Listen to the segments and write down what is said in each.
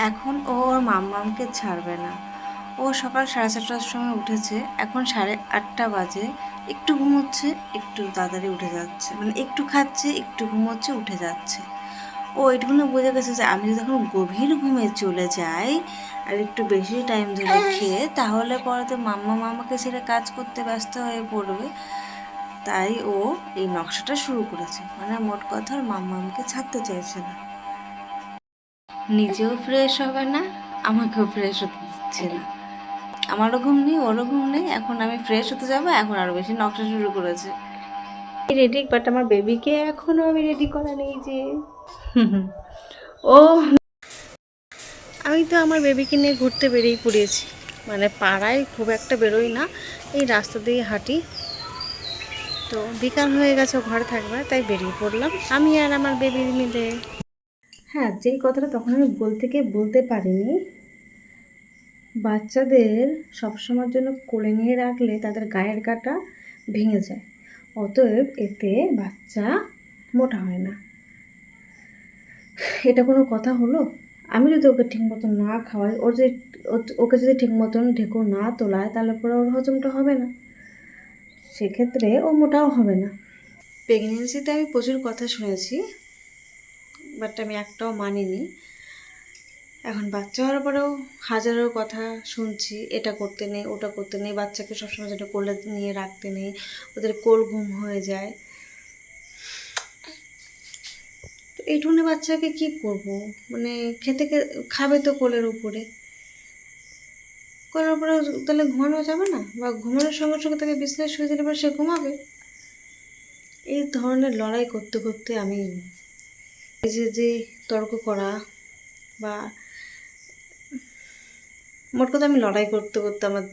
এখন ও ওর মাম্মামকে ছাড়বে না। ও সকাল 7:30টার সময় উঠেছে, এখন 8:30 বাজে। একটু ঘুমোচ্ছে, একটু তাড়াতাড়ি উঠে যাচ্ছে, মানে একটু খাচ্ছে, একটু ঘুমোচ্ছে, উঠে যাচ্ছে। ও এটুকুনি বুঝে গেছে যে আমি যদি এখন গভীর ঘুমে চলে যাই আর একটু বেশি টাইম ধরে খেয়ে, তাহলে পরে তো মাম্মা মামাকে ছেড়ে কাজ করতে ব্যস্ত হয়ে পড়বে। তাই ও এই নকশাটা শুরু করেছে, মানে মোট কথা ওর মাম্মা আমাকে ছাড়তে চাইছে না। নিজেও ফ্রেশ হবে না, আমাকেও ফ্রেশ হতে দিচ্ছে না। আমারও ঘুম নেই, ওরও ঘুম নেই, এখন আমি ফ্রেশ হতে যাবো, এখন আরো বেশি নকশা শুরু করেছে। রেডি, বাট আমার বেবিকে এখনো আমি রেডি করা নেই যে। ও, আমি তো আমার বেবিকে নিয়ে ঘুরতে বেরিয়ে পড়েছি, মানে পাড়ায় খুব একটা বেরোই না, এই রাস্তা দিয়ে হাঁটি। তো বিকাল হয়ে গেছে, ঘরে থাকবে, তাই বেরিয়ে পড়লাম আমি আর আমার বেবি মিলে। হ্যাঁ, যেই কথাটা তখন আমি বলতে পারিনি, বাচ্চাদের সবসময়ের জন্য কোলে নিয়ে রাখলে তাদের গায়ের কাটা ভেঙে যায়, অতএব এতে বাচ্চা মোটা হয় না। এটা কোনো কথা হলো? আমি যদি ওকে ঠিক মতন না খাওয়াই, ওকে যদি ঠিক মতন ঢেকো না তোলায়, তাহলে পরে ওর হজমটা হবে না, সেক্ষেত্রে ও মোটাও হবে না। প্রেগনেন্সিতে আমি প্রচুর কথা শুনেছি, বাট আমি একটাও মানিনি। এখন বাচ্চা হওয়ার পরেও হাজারো কথা শুনছি, এটা করতে নেই, ওটা করতে নেই, বাচ্চাকে সবসময় যেটা কোলে নিয়ে রাখতে নেই, ওদের কোল ঘুম হয়ে যায়। তো এইটুকুনি বাচ্চাকে কি করব, মানে খাবে তো কোলের উপরে, কোলের উপরে তাহলে ঘুমানো যাবে না, বা ঘুমানোর সঙ্গে সঙ্গে তাকে বিছানায় শুয়ে দিলে পরে সে ঘুমাবে। এই ধরনের লড়াই করতে করতে আমি এই যে তর্ক করা বা মোট কথা আমি লড়াই করতে করতে আমার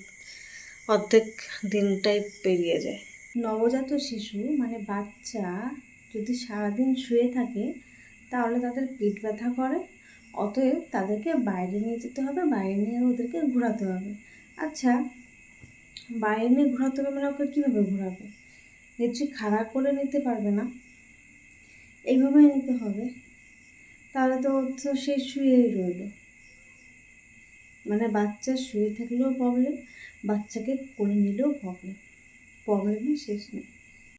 অর্ধেক দিনটাই পেরিয়ে যায়। নবজাত শিশু মানে বাচ্চা যদি সারাদিন শুয়ে থাকে, তাহলে তাদের পেট ব্যথা করে, অতএব তাদেরকে বাইরে নিয়ে যেতে হবে, বাইরে নিয়ে ওদেরকে ঘোরাতে হবে। আচ্ছা, বাইরে নিয়ে ঘোরাতে হবে মানে ওকে কীভাবে ঘোরাবে? নিশ্চয়ই খাড়া করে নিতে পারবে না, এইভাবেই নিতে হবে। তাহলে তো সে শুয়েই রইল, মানে বাচ্চা শুয়ে থাকলেও প্রবলেম, বাচ্চাকে কোলে নিলেও প্রবলেমের শেষ নেই।